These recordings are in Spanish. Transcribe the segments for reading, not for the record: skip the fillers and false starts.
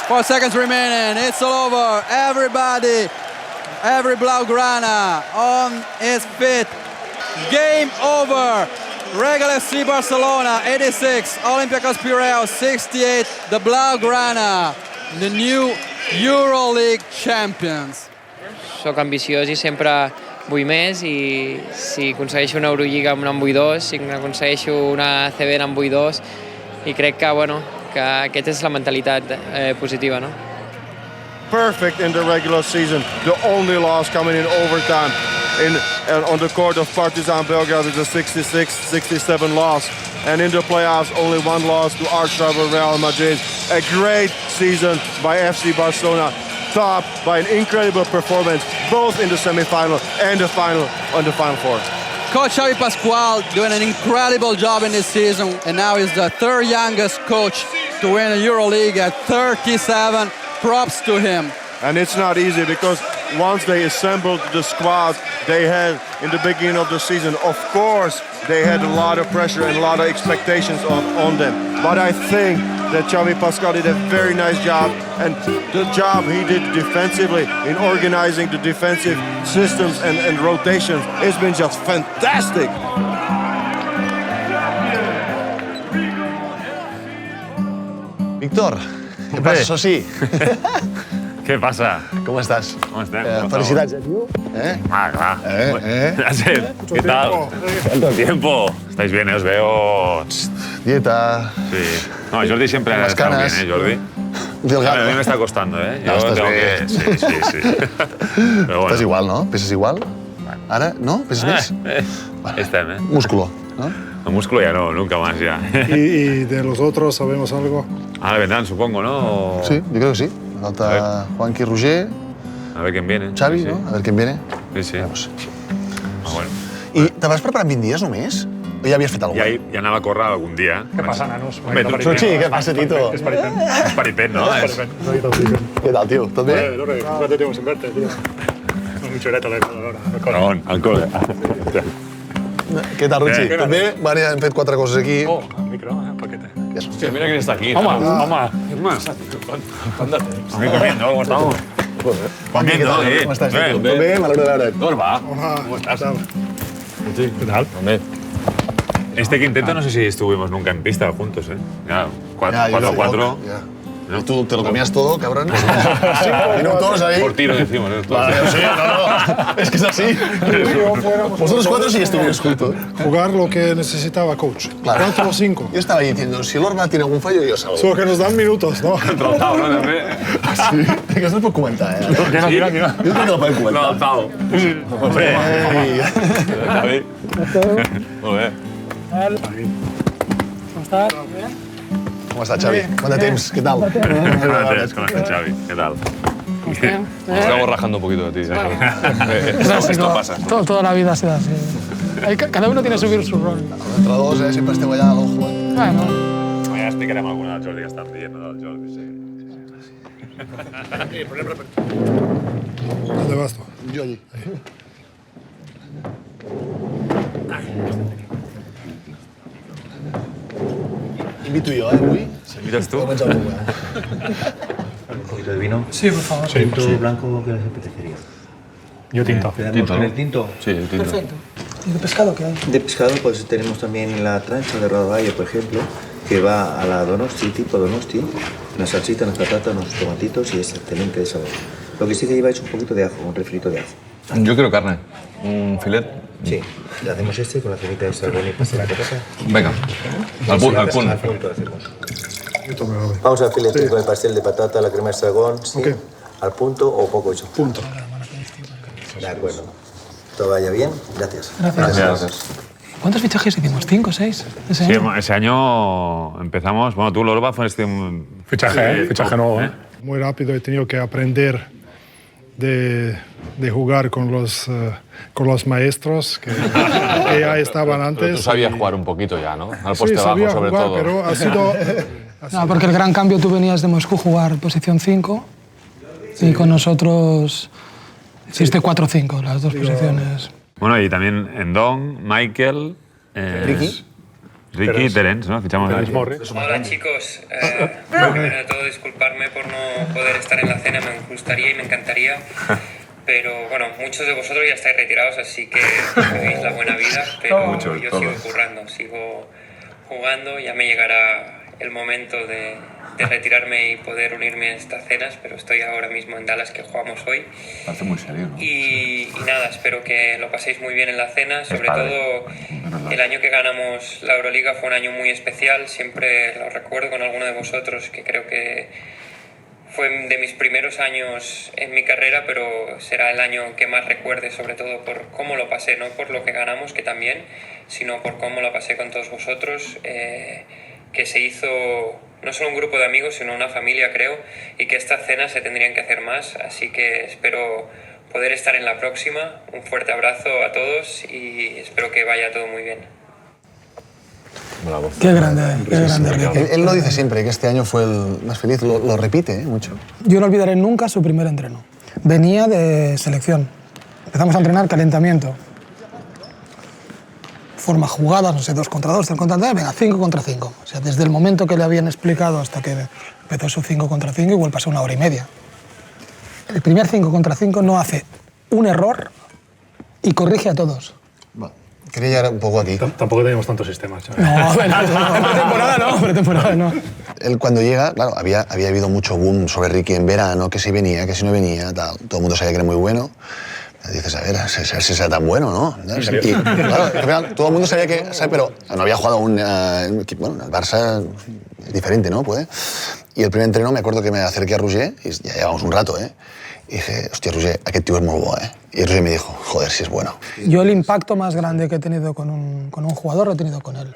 4 seconds remaining. It's all over. Everybody, every Blaugrana on his feet. Game over. Regal FC Barcelona 86, Olympiacos Piraeus 68. The Blaugrana, the new EuroLeague champions. Soc ambiciós i sempre vull més, i si aconsegueixo una Eurolliga en vull dos, si aconsegueixo una CB en vull dos, i crec que, bueno, que aquesta és la mentalitat positiva, no? Perfect in the regular season. The only loss coming in overtime on the court of Partizan Belgrade is a 66-67 loss. And in the playoffs, only one loss to arch rival Real Madrid. A great season by FC Barcelona, topped by an incredible performance both in the semi-final and the final on the Final Four. Coach Xavi Pascual doing an incredible job in this season, and now he's the third youngest coach to win a EuroLeague at 37. Props to him. And it's not easy because once they assembled the squad they had in the beginning of the season, of course they had a lot of pressure and a lot of expectations on them. But I think that Xavi Pascual did a very nice job, and the job he did defensively in organizing the defensive systems and rotations has been just fantastic. Víctor, què passa, soci? Què passa? Com estàs? Com estem? Felicitats, tio. Ah, clar. ¿Qué tal? ¿Cuánto tiempo? ¿Estáis bien, os veo? Dieta. Sí. No, Jordi siempre ha estado bien, Jordi? Delgado. A mí me está costando, Yo estás tengo bien. que... Sí. Pero bueno. Estàs igual, no? Peses igual? Ara, no? Peses més? Estem, Músculo, ¿no? El músculo ya no, nunca más ya. ¿Y de los otros sabemos algo? Ahora vendrán, supongo, ¿no? Sí, yo creo que sí. Falta Juanqui, Roger, A ver quién viene. Xavi, Sí. ¿no? A ver quién viene. Sí. Vamos. Bueno. I te vas preparant 20 dies només? O ja havies fet alguna cosa? Ja anava a córrer algun dia. ¿Qué pasa, nanos? Suchi, què passa, Tito? Es paripent. És paripent, no? Què tal, tio? Tot bé? ¿Cuánto tiempo sin verte, tío? No mucho reto, Cabrón, al col·le. Què tal, Ruchi? Tot bé? Vale, hem fet 4 coses aquí. Oh, micro, paquete. Hostia, mira quién está aquí. Toma. Aquí comiendo, ¿cómo estamos? Juanqui, què tal? Com estàs, Tito? Tot bé? M'alegro de veure't. ¿Cómo va? ¿Cómo estás? ¿Qué tal? Hombre. Este quinteto no sé si estuvimos nunca en pista juntos, Ya, 4-4. ¿No? Tú te lo comías todo, cabrón. 5 minutos ahí. Por tiro decimos, Vale, sí, no. Es que es así. Vosotros 4 sí estuvieron juntos. Jugar lo que necesitaba, coach. Claro. 4 o 5. Yo estaba ahí diciendo, si Lorma tiene algún fallo, yo salgo. Solo que nos dan minutos, ¿no? Trotado, ¿no? També. Sí. Que no es pot comentar, Mira. Jo crec que no podem comentar. Trotado. Hombre. Xavi. Molt bé. ¿Cómo estás? Com està, Xavi? Quant de temps? Què tal? ¿Cómo estás, Xavi? ¿Qué tal? Estamos rajando un poquito de ti. Esto pasa. Toda la vida ha sido así. Cada uno tiene su rol. Entre dos, siempre esteu allà a l'ojo. Bueno. Ja explicarem alguna del Jordi que estan dient del Jordi. Sí. ¿Dónde vas tú? Jo allí. Invito jo, avui. Invites tu? Ho menjar algú, ¿Un poquito de vino? Sí, por favor. ¿Tinto blanco qué les apetecería? Yo tinto. ¿Quedamos con el tinto? Sí, el tinto. Perfecto. ¿Y de pescado qué hay? De pescado pues tenemos también la trancha de rodaballo, por ejemplo, que va a la Donosti, tipo Donosti, una salsita, unas patatas, unos tomatitos y es excelente de sabor. Lo que sí que lleva es un poquito de ajo, un refrito de ajo. Yo quiero carne. Un filet. Sí, le hacemos este con la cenita de salmón y pasta de patata. Venga. Al punt. Al punto de hacer. Vamos al filete con el pastel de patata, la crema de estragón, ¿sí? Ok. ¿Al punto o poco hecho? Punto. De acuerdo. Todo vaya bien, gracias. Gracias. ¿Cuántos fichajes hicimos? ¿5 o 6? Sí, ese año empezamos... Bueno, tú, Lorba, fue Fichaje nuevo, Muy rápido he tenido que aprender de jugar con los maestros que ya estaban antes. Pero tú sabías jugar un poquito ya, ¿no? Al poste Sí, bajo, sabía sobre jugar, todo. pero ha sido... No, porque el gran cambio, tú venías de Moscú jugar posición 5 y con nosotros hiciste 4-5, las dos posiciones. Bueno, y también Endong, Michael... Ricky. Ricky y Terence, ¿no? Fichamos a Hola chicos, primero de todo disculparme por no poder estar en la cena, me gustaría y me encantaría, pero bueno, muchos de vosotros ya estáis retirados, así que vivís la buena vida, pero yo sigo currando, sigo jugando, ya me llegará el momento de retirarme y poder unirme a estas cenas, pero estoy ahora mismo en Dallas, que jugamos hoy. Parece muy serio, ¿no? Y nada, espero que lo paséis muy bien en la cena, sobre todo el año que ganamos la Euroliga fue un año muy especial, siempre lo recuerdo con alguno de vosotros, que creo que fue de mis primeros años en mi carrera, pero será el año que más recuerde, sobre todo por cómo lo pasé, no por lo que ganamos, que también, sino por cómo lo pasé con todos vosotros, que se hizo no solo un grupo de amigos, sino una familia, creo, y que estas cenas se tendrían que hacer más, así que espero poder estar en la próxima. Un fuerte abrazo a todos y espero que vaya todo muy bien. Bravo. Qué grande. Él lo dice siempre, que este año fue el más feliz, lo repite mucho. Yo no olvidaré nunca su primer entreno. Venía de selección. Empezamos a entrenar calentamiento. Forma jugadas, no sé, 2 contra 2, 3 contra 3, venga, 5 contra 5. O sea, desde el momento que le habían explicado hasta que empezó su 5 contra 5, igual pasó 1 hora y media. El primer 5 contra 5 no hace un error y corrige a todos. Quería llegar un poco aquí. Tampoco tenemos tantos sistemas. No, pretemporada no. Él cuando llega, claro, había habido mucho boom sobre Ricky en verano, que si venía, que si no venía, tal. Todo el mundo sabía que era muy bueno. Dices, a ver si sea tan bueno, ¿no? Y, claro, todo el mundo sabía que... Pero no había jugado bueno, el Barça es diferente, ¿no? Puede. Y el primer entreno me acuerdo que me acerqué a Roger, y ya llevamos un rato, ¿eh? Y dije, hostia, Roger, aquest tío es muy bueno, ¿eh? Y Roger me dijo, joder, si es bueno. Yo el impacto más grande que he tenido con un jugador lo he tenido con él.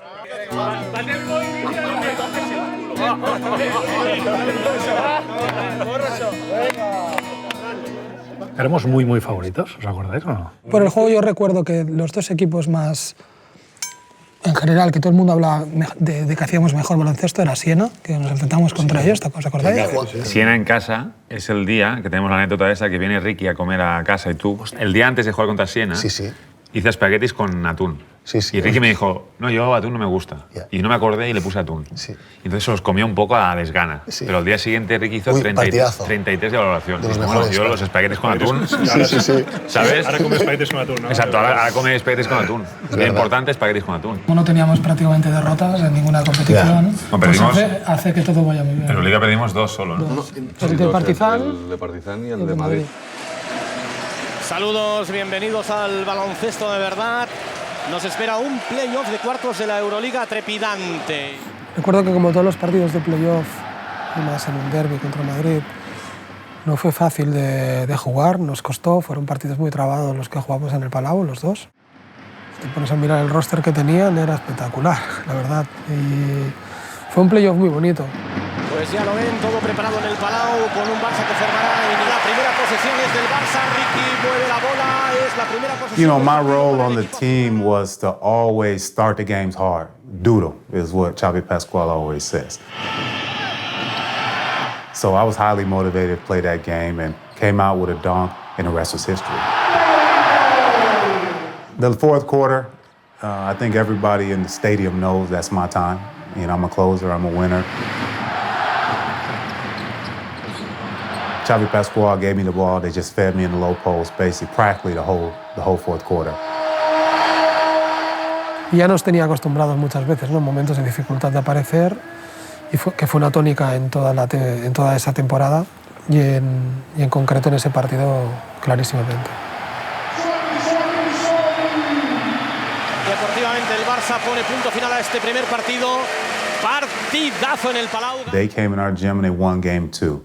Éramos muy favoritos, ¿os acordáis o no? Por el juego yo recuerdo que los 2 equipos más, en general, que todo el mundo hablaba de que hacíamos mejor baloncesto, era Siena, que nos enfrentamos contra ellos, ¿os acordáis? Siena en casa es el día, que tenemos la anécdota esa, que viene Ricky a comer a casa y tú, el día antes de jugar contra Siena, hice espaguetis con atún. Y Ricky me dijo, no, yo atún no me gusta. Y no me acordé y le puse atún. Y entonces se los comió un poco a desgana. Pero el día siguiente Ricky hizo 33 de valoración. Bueno, yo los espaguetis con atún. ¿Sabes? Ahora come espaguetis con atún, ¿no? Exacto, ahora come espaguetis con atún. Es muy importante espaguetis con atún. No teníamos prácticamente derrotas en ninguna competición. Pues hace que todo vaya muy bien. En la Liga perdimos 2 solo, ¿no? El de Partizan. El de Partizan y el de Madrid. Saludos, bienvenidos al baloncesto de verdad. Nos espera un playoff de cuartos de la Euroliga trepidante. Recuerdo que como todos los partidos de playoff, y más en un derbi contra Madrid, no fue fácil de jugar, nos costó, fueron partidos muy trabados los que jugamos en el Palau, los 2. Si te pones a mirar el roster que tenían, era espectacular, la verdad. Y fue un playoff muy bonito. Pues ya lo ven, todo preparado en el Palau, con un Barça que formará en la primera posesión es del Barça. Ricky mueve la bola, es la primera posesión. You know, my role on the team was to always start the games hard. Doodle is what Xavi Pascual always says. So I was highly motivated to play that game and came out with a dunk, and the rest was history. The fourth quarter, I think everybody in the stadium knows that's my time. You know, I'm a closer, I'm a winner. Xavi Pascual gave me the ball. They just fed me in the low post, basically, practically the whole fourth quarter. Ya nos tenía acostumbrados muchas veces, ¿no? En momentos de dificultad de aparecer, y que fue una tónica en toda esa temporada y en concreto en ese partido clarísimamente. Deportivamente el Barça pone punto final a este primer partido. Partidazo en el Palau. They came in our gym and they won game 2.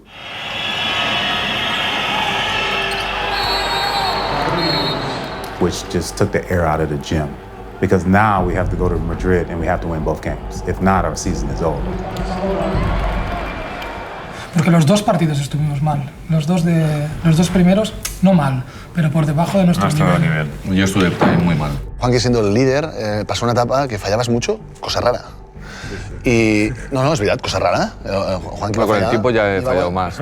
Which just took the air out of the gym. Because now we have to go to Madrid and we have to win both games. If not, our season is over. Porque los 2 partidos estuvimos mal. Los dos primeros, no mal, pero por debajo de nuestro nivel. Yo estuve también muy mal. Juanqui, siendo el líder, pasó una etapa que fallabas mucho, cosa rara. Y no, es verdad, cosa rara. Juanqui con el tiempo ya he fallado más,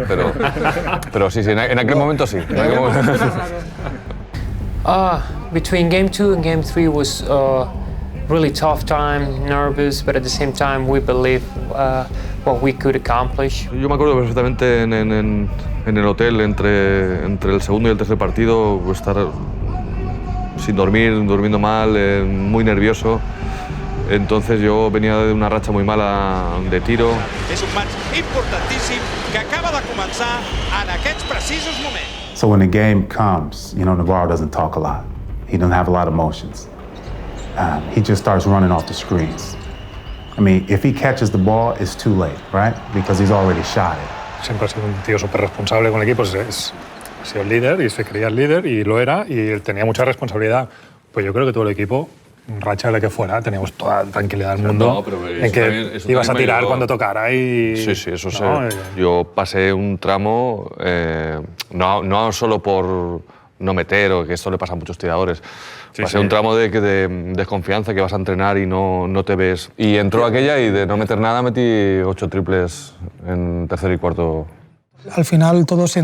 pero sí, en aquel momento sí. Between game 2 and game 3 was really tough time, nervous, but at the same time we believe what we could accomplish. Yo me acuerdo perfectamente en el hotel entre el segundo y el tercer partido, estar sin dormir, durmiendo mal, muy nervioso. Entonces yo venía de una racha muy mala de tiro. És un match importantíssim que acaba de començar en aquests precisos moments. So when the game comes, you know, Navarro doesn't talk a lot. He doesn't have a lot of emotions. He just starts running off the screens. I mean, if he catches the ball, it's too late, right? Because he's already shot it. Siempre ha sido un tío súper responsable con el equipo. Ha sido el líder y se creía el líder y lo era y él tenía mucha responsabilidad. Pues yo creo que todo el equipo, racha de la que fuera, teníamos toda la tranquilidad del mundo en que también, ibas a tirar cuando tocara y... Sí, eso sé. Yo pasé un tramo, no solo por no meter, o que esto le pasa a muchos tiradores, pasé un tramo de desconfianza, que vas a entrenar y no te ves. Y entró aquella y de no meter nada metí 8 triples en tercer y cuarto. Al final todos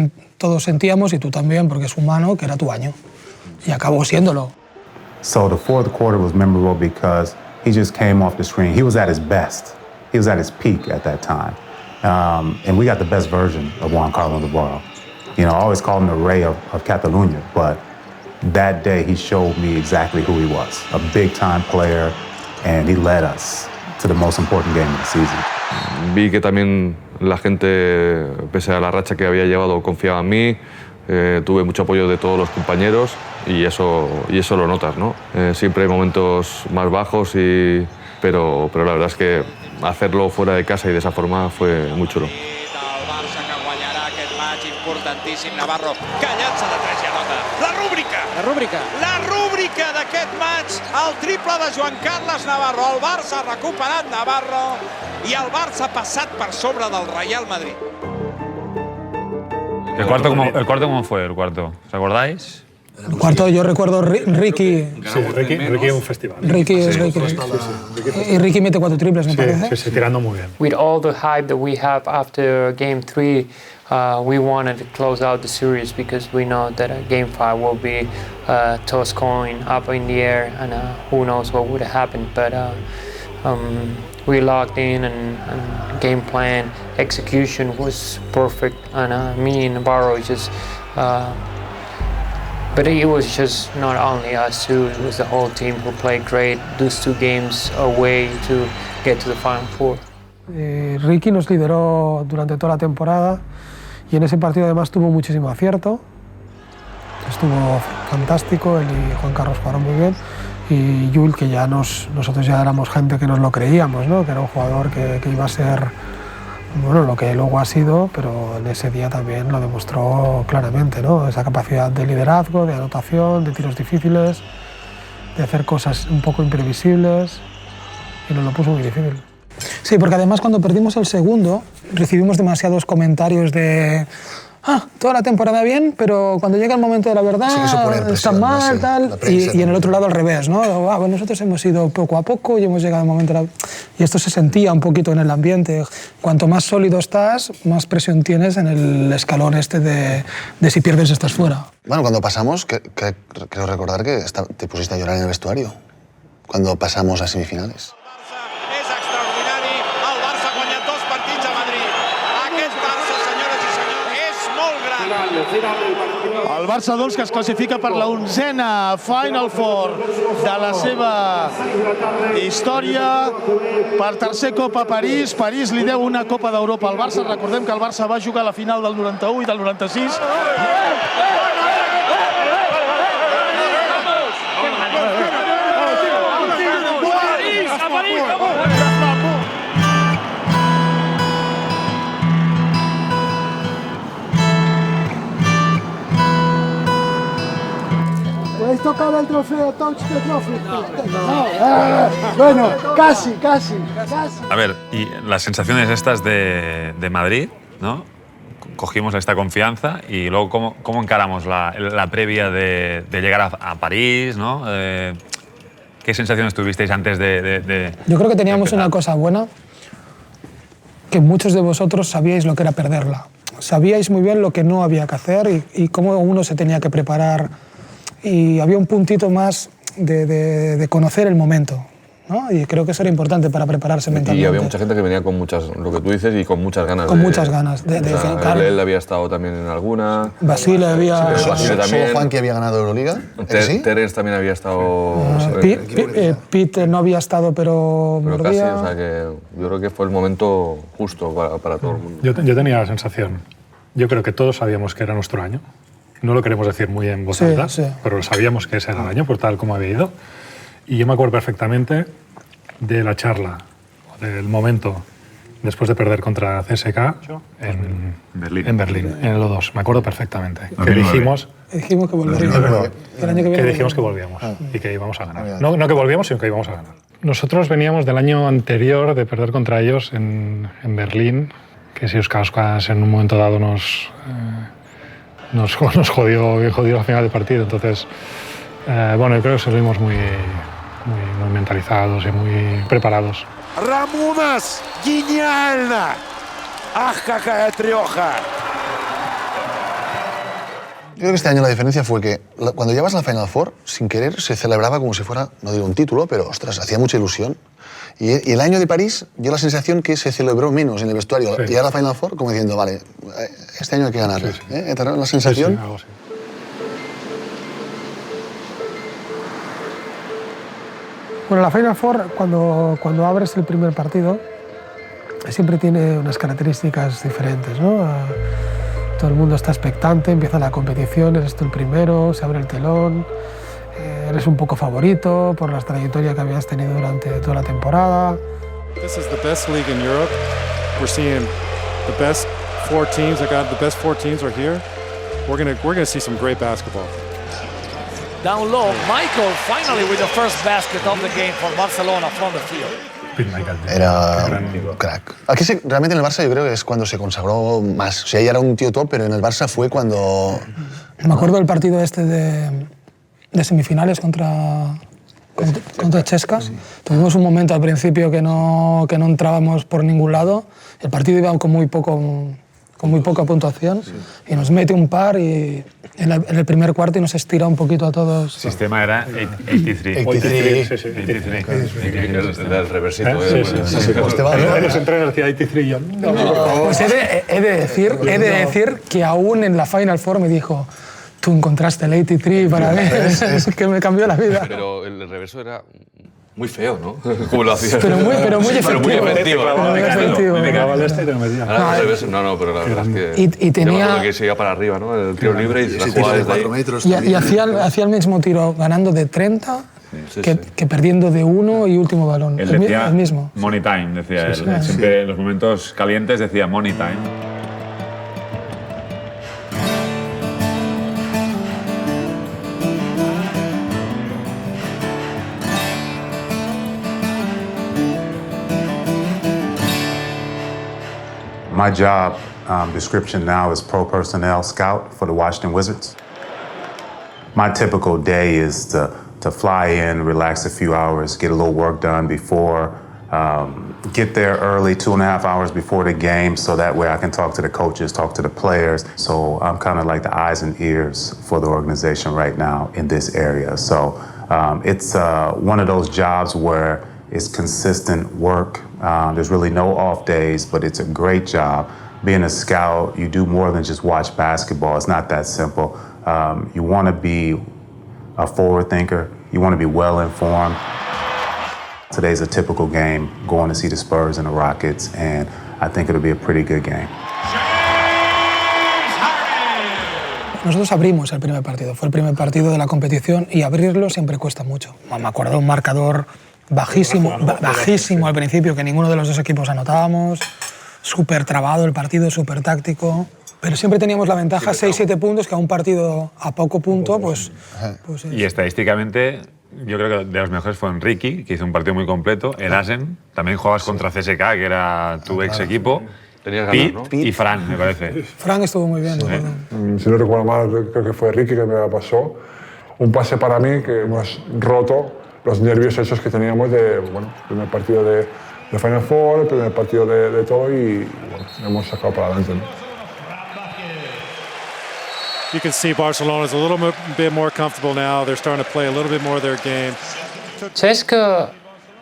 sentíamos, y tú también, porque es humano, que era tu año. Y acabó siéndolo. So the fourth quarter was memorable because he just came off the screen. He was at his best. He was at his peak at that time. And we got the best version of Juan Carlos Navarro. You know, I always call him the Ray of Catalunya, but that day he showed me exactly who he was. A big-time player, and he led us to the most important game of the season. Vi que también la gente, pese a la racha que había llevado, confiaba en mí. Tuve mucho apoyo de todos los compañeros y eso lo notas, ¿no? Siempre hay momentos más bajos, pero la verdad es que hacerlo fuera de casa y de esa forma fue muy chulo. El Barça que guanyarà aquest match importantíssim. Navarro, que llança de 3 i anota. La rúbrica d'aquest match, el triple de Joan Carles Navarro. El Barça ha recuperat Navarro i el Barça ha passat per sobre del Real Madrid. ¿El cuarto cómo fue? ¿Os acordáis? El cuarto, yo recuerdo Ricky. Sí, Ricky es un festival. Ricky es Ricky. Y Ricky mete 4 triples, me parece. Sí, tirando muy bien. With all the hype that we have after Game 3, we wanted to close out the series because we know that Game 5 will be toss coin up in the air, and who knows what would happen. But we locked in, and game plan execution was perfect, and me and Navarro just. But it was just not only us two; it was the whole team who played great. Those 2 games away to get to the Final Four. Ricky nos lideró durante toda la temporada y en ese partido además tuvo muchísimo acierto. Estuvo fantástico, él y Juan Carlos jugaron muy bien. Y Jules, que ya nosotros ya éramos gente que nos lo creíamos, ¿no? Que era un jugador que iba a ser, bueno, lo que luego ha sido, pero en ese día también lo demostró claramente, ¿no? Esa capacidad de liderazgo, de anotación, de tiros difíciles, de hacer cosas un poco imprevisibles, y nos lo puso muy difícil. Sí, porque además cuando perdimos el segundo recibimos demasiados comentarios de toda la temporada bien, pero cuando llega el momento de la verdad está mal, ¿no? Tal. Y en el otro lado al revés, ¿no? Bueno, nosotros hemos ido poco a poco y hemos llegado al momento de la... Y esto se sentía un poquito en el ambiente. Cuanto más sólido estás, más presión tienes en el escalón este de si pierdes estás fuera. Bueno, cuando pasamos, creo recordar que te pusiste a llorar en el vestuario cuando pasamos a semifinales. El Barça, doncs, que es classifica per la 11a Final Four de la seva història. Per tercer cop a París. París li deu una Copa d'Europa al Barça. Recordem que el Barça va jugar a la final del 91 i del 96. ¿Habéis tocado el trofeo Touch the Trophy? No. Bueno, casi. A ver, y las sensaciones estas de Madrid, ¿no? Cogimos esta confianza y luego cómo encaramos la previa de llegar a París, ¿no? ¿Qué sensaciones tuvisteis antes de Yo creo que teníamos una cosa buena, que muchos de vosotros sabíais lo que era perderla. Sabíais muy bien lo que no había que hacer y cómo uno se tenía que preparar. Y había un puntito más de conocer el momento. ¿no? Y creo que eso era importante para prepararse mentalmente. Y había mucha gente que venía con muchas, lo que tú dices, y con muchas ganas. Con muchas ganas. Él había estado también en alguna. Basile había... Basile también. ¿Solo Juanqui había ganado Euroliga? ¿Sí? Terence también había estado... Pete no había estado, pero casi, mordía. o sea que yo creo que fue el momento justo para todo el mundo. Yo tenía la sensación, yo creo que todos sabíamos que era nuestro año. No lo queremos decir muy en voz alta, pero sabíamos que ese era el año por tal como había ido. Y yo me acuerdo perfectamente de la charla, del momento después de perder contra CSKA en Berlín, en el O2. Me acuerdo perfectamente. Que dijimos que volveríamos. Que dijimos que volvíamos y que íbamos a ganar. No que volvíamos, sino que íbamos a ganar. Nosotros veníamos del año anterior de perder contra ellos en Berlín, que si Euskauskas en un momento dado nos jodió al final del partido. Entonces, bueno, yo creo que salimos muy mentalizados y muy preparados. Ramunas, genial! ¡Ah, какая трёха! Yo creo que este año la diferencia fue que cuando llevas la Final Four, sin querer, se celebraba como si fuera, no digo un título, pero ostras, hacía mucha ilusión. Y el año de París, dio la sensación que se celebró menos en el vestuario. Sí. Llegar a la Final Four como diciendo, vale, este año hay que ganarla. Sí, sí. ¿Te da la sensación? Sí, algo así. Bueno, la Final Four, cuando abres el primer partido, siempre tiene unas características diferentes, ¿no? Todo el mundo está expectante, empieza la competición, eres tú el primero, se abre el telón, eres un poco favorito por la trayectoria que habías tenido durante toda la temporada. This is the best league in Europe. We're seeing the best four teams. The best four teams are here. We're gonna see some great basketball. Down low, Michael finally with the first basket of the game for Barcelona from the field. Era un crack. Aquí realmente en el Barça yo creo que es cuando se consagró más. O sea, ella era un tío top, pero en el Barça fue cuando... Me acuerdo del partido este de semifinales contra Chesca. Sí. Tuvimos un momento al principio que no entrábamos por ningún lado. El partido iba con muy poca puntuación, sí. Y nos mete un par y en el primer cuarto y nos estira un poquito a todos. El sistema era 83. 83. El reversito. Los entrenadores decían 83 y yo... Pues he de decir que aún en la Final Four me dijo: tú encontraste el 83 para mí, es que me cambió la vida. Pero el reverso era muy feo, ¿no? Como lo hacías. Pero muy efectivo. Muy efectivo. Me cagaba el este y te lo metía. No, pero la verdad es que... Y tenía... que se iba para arriba, ¿no? El tiro libre y la jugada desde ahí. Y hacía el mismo tiro ganando de 30 que perdiendo de 1 y último balón. Él decía el mismo. Money time, decía él. Siempre en los momentos calientes decía money time. My job description now is pro personnel scout for the Washington Wizards. My typical day is to fly in, relax a few hours, get a little work done before, get there early, 2.5 hours before the game, so that way I can talk to the coaches, talk to the players. So I'm kind of like the eyes and ears for the organization right now in this area. So it's one of those jobs where it's consistent work. There's really no off days, but it's a great job. Being a scout, you do more than just watch basketball. It's not that simple. You want to be a forward thinker. You want to be well informed. Today's a typical game, going to see the Spurs and the Rockets, and I think it'll be a pretty good game. Nosotros abrimos el primer partido. Fue el primer partido de la competición y abrirlo siempre cuesta mucho. Me acuerdo de un marcador bajísimo al principio, que ninguno de los dos equipos anotábamos, súper trabado el partido, súper táctico, pero siempre teníamos la ventaja 6-7 puntos, que a un partido a poco punto, pues y estadísticamente, yo creo que de los mejores fue Ricky, que hizo un partido muy completo, Erasen, también jugabas contra CSK, que era tu ex equipo, Pete, ¿no? Y Fran, me parece. Fran estuvo muy bien. Si no recuerdo mal, creo que fue Ricky que me la pasó. Un pase para mí que hemos roto los nervios esos que teníamos de, primer partido de Final Four, el primer partido de todo y hemos sacado para adelante, ¿no? You can see Barcelona is a little bit more comfortable now. They're starting to play a little bit more of their game. ¿Sabes que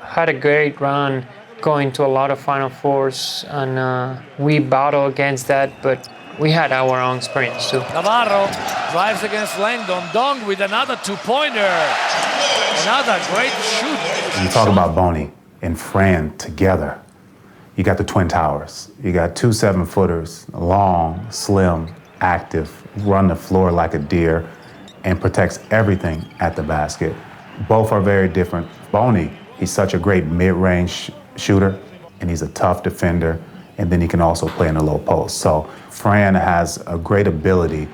had a great run, going to a lot of Final Fours, and we battled against that, but we had our own experience too. Navarro drives against Langdon. Dong with another two-pointer. Another great shoot. You talk about Boney and Fran together. You got the Twin Towers. You got two 7-footers, long, slim, active, run the floor like a deer, and protects everything at the basket. Both are very different. Boney, he's such a great mid-range shooter, and he's a tough defender, and then he can also play in the low post. So Fran has a great ability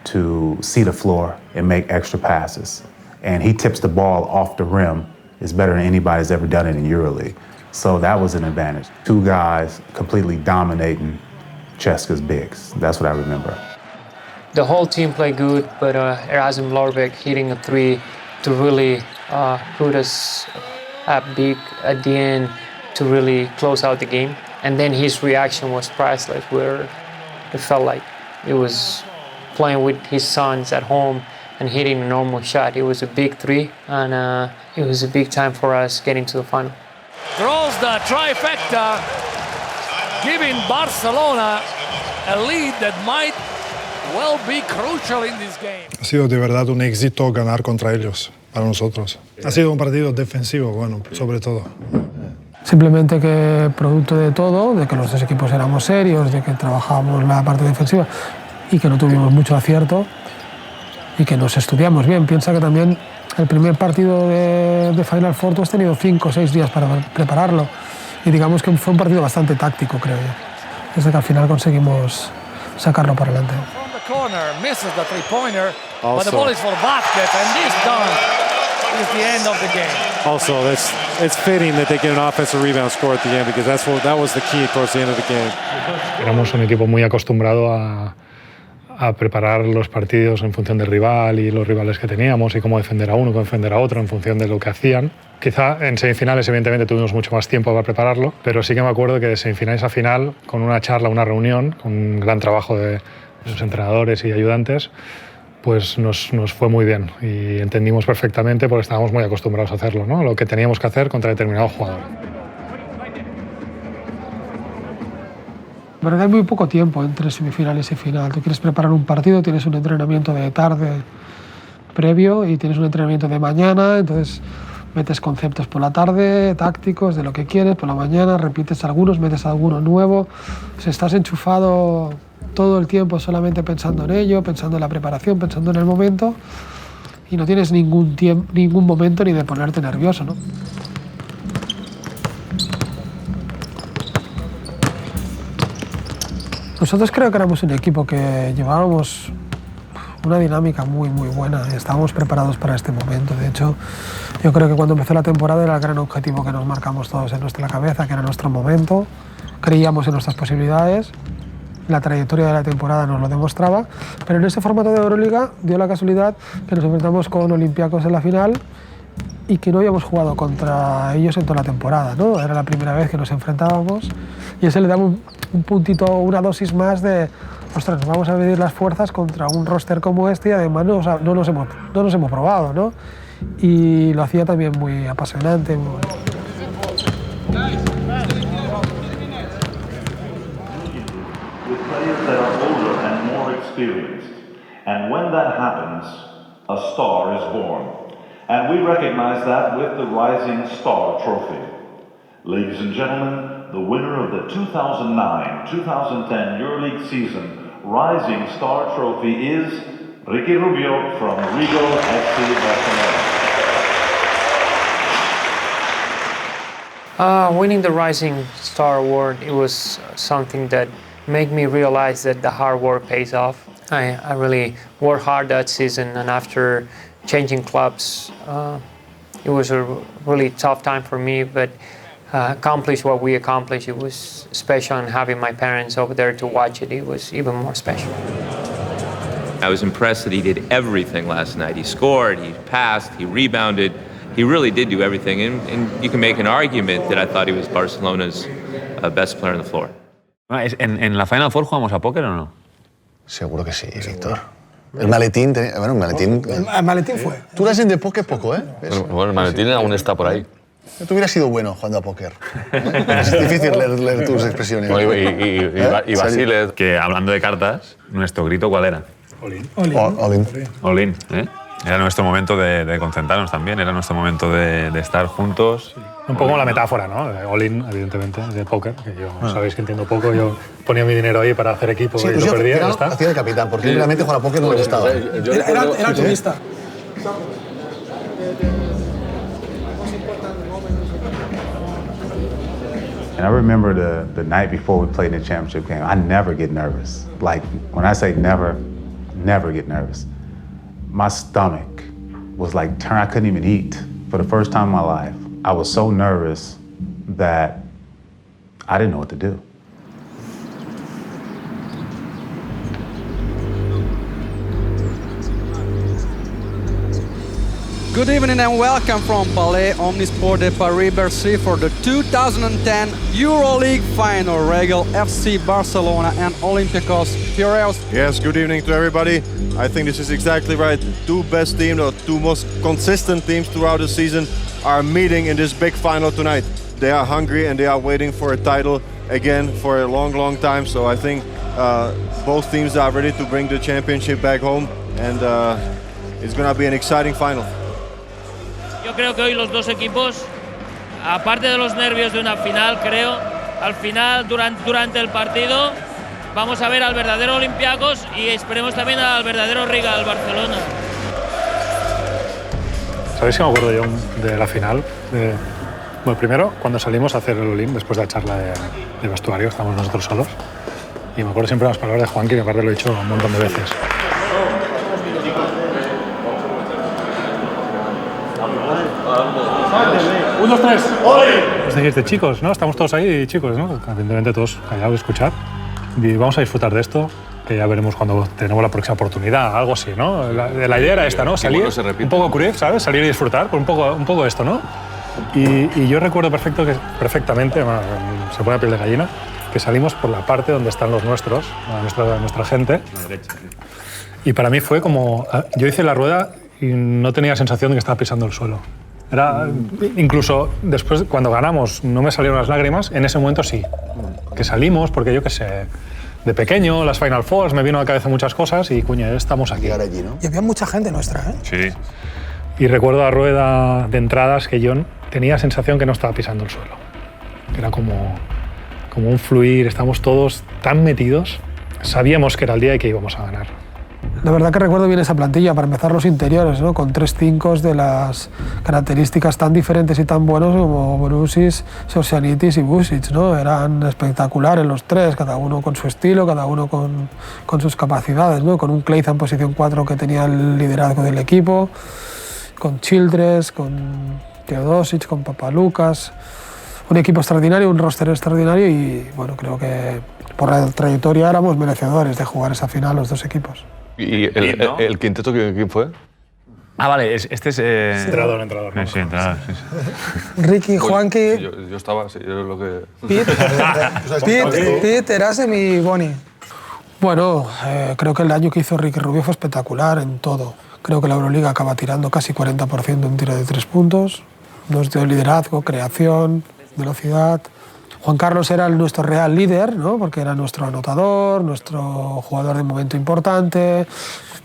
to see the floor and make extra passes. And he tips the ball off the rim. It's better than anybody's ever done it in EuroLeague. So that was an advantage. Two guys completely dominating Ceska's bigs. That's what I remember. The whole team played good, but Erasmus Lorbeck hitting a three to really put us up big at the end to really close out the game. And then his reaction was priceless, where it felt like it was playing with his sons at home and hitting a normal shot. It was a big three, and it was a big time for us getting to the final. Throws the trifecta, giving Barcelona a lead that might well be crucial in this game. Ha sido de verdad un éxito ganar contra ellos, para nosotros. Ha sido un partido defensivo, bueno, sobre todo. Simplemente que producto de todo, de que los dos equipos éramos serios, de que trabajábamos la parte defensiva y que no tuvimos mucho acierto y que nos estudiamos bien. Piensa que también el primer partido de Final Four tú has tenido 5 o 6 días para prepararlo y digamos que fue un partido bastante táctico, creo yo. Desde que al final conseguimos sacarlo por delante. From the corner, misses the three-pointer, but the ball is for Vázquez, and this done is the end of the game. Also, it's fitting that they get an offensive rebound score at the end, because that was the key towards the end of the game. Éramos un equipo muy acostumbrado a preparar los partidos en función del rival y los rivales que teníamos y cómo defender a uno, cómo defender a otro en función de lo que hacían. Quizá en semifinales evidentemente tuvimos mucho más tiempo para prepararlo, pero sí que me acuerdo que de semifinales a final, con una charla, una reunión, con un gran trabajo de sus entrenadores y ayudantes, pues nos fue muy bien y entendimos perfectamente, porque estábamos muy acostumbrados a hacerlo, ¿no? Lo que teníamos que hacer contra determinado jugador. Pero hay muy poco tiempo entre semifinales y final. Tú quieres preparar un partido, tienes un entrenamiento de tarde previo y tienes un entrenamiento de mañana, entonces metes conceptos por la tarde, tácticos, de lo que quieres, por la mañana repites algunos, metes alguno nuevo. O sea, estás enchufado todo el tiempo solamente pensando en ello, pensando en la preparación, pensando en el momento y no tienes ningún momento ni de ponerte nervioso, ¿no? Nosotros creo que éramos un equipo que llevábamos una dinámica muy buena y estábamos preparados para este momento. De hecho, yo creo que cuando empezó la temporada era el gran objetivo que nos marcamos todos en nuestra cabeza, que era nuestro momento. Creíamos en nuestras posibilidades, la trayectoria de la temporada nos lo demostraba, pero en ese formato de Euroliga dio la casualidad que nos enfrentamos con Olympiacos en la final y que no habíamos jugado contra ellos en toda la temporada, ¿no? Era la primera vez que nos enfrentábamos y eso le daba un puntito, una dosis más de, ostras, nos vamos a medir las fuerzas contra un roster como este y además no nos hemos probado, ¿no? Y lo hacía también muy apasionante. Players that are older and more experienced, and when that happens, a star is born. And we recognize that with the Rising Star Trophy. Ladies and gentlemen, the winner of the 2009-2010 EuroLeague season Rising Star Trophy is Ricky Rubio from Rigo FC Barcelona. Winning the Rising Star Award, it was something that made me realize that the hard work pays off. I really worked hard that season, and after changing clubs, it was a really tough time for me, but accomplish what we accomplished, it was special, and having my parents over there to watch it, it was even more special. I was impressed that he did everything last night. He scored, he passed, he rebounded. He really did do everything, and you can make an argument that I thought he was Barcelona's best player on the floor. ¿En la Final Four jugamos a póker o no? Seguro que sí, Víctor. El maletín, bueno, el maletín... El maletín fue. Tú la gente de póker poco, ¿eh? Bueno, el maletín aún está por ahí. Tú hubieras sido bueno jugando a póker. Es difícil leer tus expresiones. Y Basile, que hablando de cartas, ¿nuestro grito cuál era? All in. ¿Eh? Era nuestro momento de concentrarnos también, era nuestro momento de estar juntos. Un poco la metáfora, ¿no? All in, evidentemente, de póker, que yo sabéis que entiendo poco. Yo ponía mi dinero ahí para hacer equipo y lo perdía y ya está. Hacía de capitán, porque realmente jugar a póker no le gustaba. Era turista. And I remember the night before we played in the championship game, I never get nervous. Like, when I say never get nervous. My stomach was like, I couldn't even eat for the first time in my life. I was so nervous that I didn't know what to do. Good evening and welcome from Palais Omnisport de Paris-Bercy for the 2010 EuroLeague final. Regal FC Barcelona and Olympiacos Piraeus. Yes, good evening to everybody. I think this is exactly right. The two best teams, or two most consistent teams throughout the season, are meeting in this big final tonight. They are hungry and they are waiting for a title again for a long, long time. So I think both teams are ready to bring the championship back home, and it's going to be an exciting final. Yo creo que hoy los dos equipos, aparte de los nervios de una final, creo, al final, durante el partido, vamos a ver al verdadero Olympiacos y esperemos también al verdadero Regal Barcelona. ¿Sabéis qué me acuerdo yo de la final? Bueno, primero, cuando salimos a hacer el all-in, después de la charla de vestuario, estábamos nosotros solos, y me acuerdo siempre las palabras de Juanqui, que aparte lo he dicho un montón de veces. 1, 2, 3. Es decir, chicos, ¿no? Estamos todos ahí, chicos, ¿no? Evidentemente todos callados, escuchar. Y vamos a disfrutar de esto, que ya veremos cuando tenemos la próxima oportunidad, algo así, ¿no? La idea era esta, ¿no? Salir, un poco Cruyff, ¿sabes? Salir y disfrutar, un poco esto, ¿no? Y yo recuerdo perfectamente, bueno, se pone a piel de gallina, que salimos por la parte donde están los nuestros, nuestra gente. La derecha. Y para mí fue como... Yo hice la rueda y no tenía la sensación de que estaba pisando el suelo. Era, incluso después, cuando ganamos, no me salieron las lágrimas, en ese momento sí. Que salimos, porque yo qué sé, de pequeño, las Final Fours, me vino a la cabeza muchas cosas y, cuña, estamos aquí. Y había mucha gente nuestra, ¿eh? Sí. Y recuerdo la rueda de entradas que yo tenía la sensación que no estaba pisando el suelo. Que era como un fluir, estábamos todos tan metidos, sabíamos que era el día y que íbamos a ganar. La verdad que recuerdo bien esa plantilla, para empezar los interiores, ¿no? Con 3 5 de las características tan diferentes y tan buenos como Brusis, Sosianitis y Vusic, ¿no? Eran espectaculares los 3, cada uno con su estilo, cada uno con sus capacidades, ¿no? Con un Kleiza en posición 4 que tenía el liderazgo del equipo, con Childress, con Teodosic, con Papalukas. Un equipo extraordinario, un roster extraordinario y bueno, creo que por la trayectoria éramos merecedores de jugar esa final los dos equipos. ¿Y el quinteto quién fue? Ah, vale, este es... Entrenador. Sí, entrenador. Sí. Ricky, Juanqui... Yo estaba, sí, yo lo que... Pete, Erasem y Boni. Bueno, creo que el año que hizo Ricky Rubio fue espectacular en todo. Creo que la Euroliga acaba tirando casi 40% en tiro de 3 puntos. Nos dio liderazgo, creación, velocidad. Juan Carlos era nuestro real líder, ¿no? Porque era nuestro anotador, nuestro jugador de momento importante.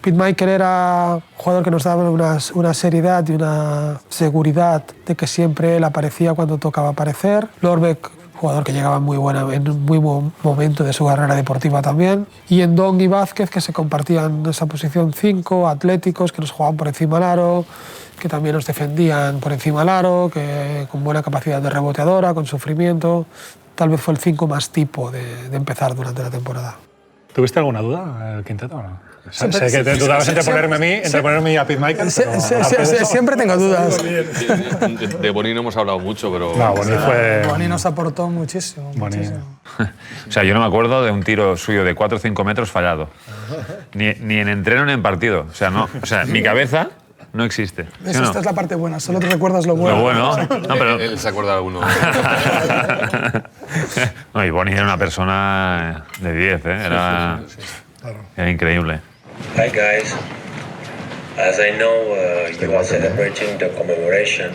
Pete Michael era un jugador que nos daba una seriedad y una seguridad de que siempre él aparecía cuando tocaba aparecer. Lorbeck, jugador que llegaba en muy buen momento de su carrera deportiva también. Y Endong y Vázquez, que se compartían esa posición 5, atléticos, que nos jugaban por encima del aro, que también nos defendían por encima del aro, que con buena capacidad de reboteadora, con sufrimiento. Tal vez fue el 5 más tipo de empezar durante la temporada. ¿Tuviste alguna duda el quinteto o no? Sé que te dudabas entre ponerme y a Pete Michael. Siempre tengo dudas. De Boni no hemos hablado mucho, pero... No, Boni nos aportó muchísimo. O sea, yo no me acuerdo de un tiro suyo de 4 o 5 metros fallado. Ni en entreno ni en partido. O sea, mi cabeza no existe. ¿Sí Esta es la parte buena, solo te recuerdas lo bueno. Lo bueno. No, pero... Él se acuerda de alguno. No, y Boni era una persona de 10, ¿eh? Era increíble. Hi guys. As I know you are celebrating the commemoration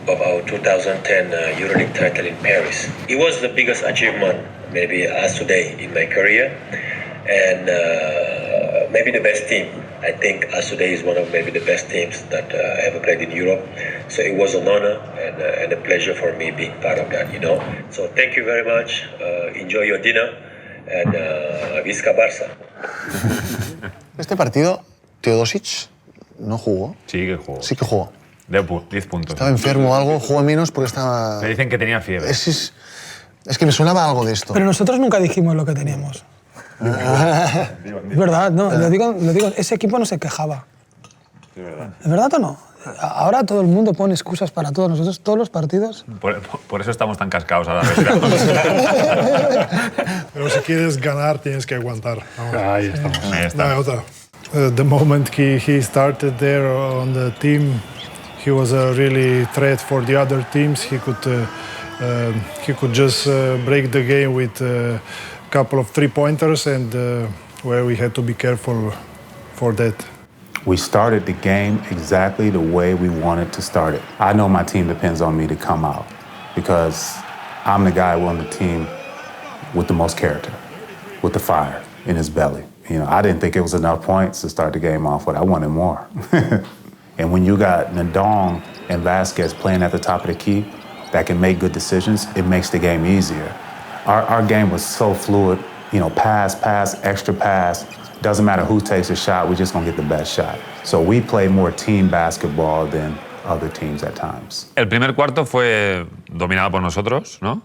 of our 2010 EuroLeague title in Paris. It was the biggest achievement maybe as today in my career, and maybe the best team. I think as today is one of maybe the best teams that I ever played in Europe. So it was an honor and a pleasure for me being part of that, you know. So thank you very much. Enjoy your dinner and Visca Barça. Este partido, Teodosic no jugó. Sí que jugó. Sí que jugó. 10 puntos. Estaba enfermo o algo, jugó menos porque estaba... Me dicen que tenía fiebre. Es que me sonaba algo de esto. Pero nosotros nunca dijimos lo que teníamos. Es verdad, no, lo digo, ese equipo no se quejaba. Es verdad. ¿Es verdad o no? Ahora todo el mundo pone excusas para todo. Nosotros todos los partidos... Por eso estamos tan cascados ahora. Pero si quieres ganar, tienes que aguantar. Ahí estamos. Ahí está. No, otra. The moment he started there on the team, he was a really threat for the other teams. He could just break the game with a couple of 3-pointers, and where we had to be careful for that. We started the game exactly the way we wanted to start it. I know my team depends on me to come out because I'm the guy on the team with the most character, with the fire in his belly. You know, I didn't think it was enough points to start the game off with. I wanted more. And when you got Nadong and Vasquez playing at the top of the key that can make good decisions, it makes the game easier. Our game was so fluid, you know, pass, extra pass. Doesn't matter who takes a shot, we're just gonna get the best shot. So we play more team basketball than other teams at times. El primer cuarto fue dominado por nosotros, ¿no?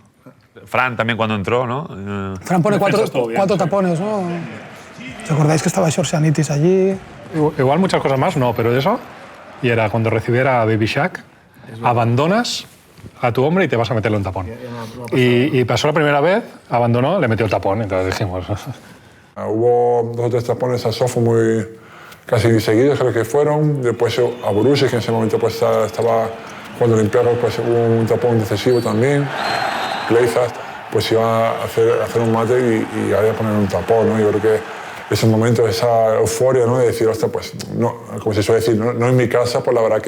Fran también cuando entró, ¿no? Fran pone cuatro tapones, ¿no? ¿Os acordáis que estaba Xorxanitis allí? Igual muchas cosas más, no, pero eso. Y era cuando recibiera a Baby Shaq, abandonas a tu hombre y te vas a meterlo en tapón. Y pasó la primera vez, abandonó, le metió el tapón, entonces dijimos... Hubo 2 o 3 tapones a Sofo muy casi seguidos, creo que fueron. Después a Borussia, que en ese momento pues, estaba jugando Olympiacos, pues hubo un tapón decisivo también. Gleizas pues iba a hacer un mate y había que poner un tapón, ¿no? Yo creo que ese momento, esa euforia, ¿no? De decir, hostia, pues no, como se suele decir, no en mi casa, pues la verdad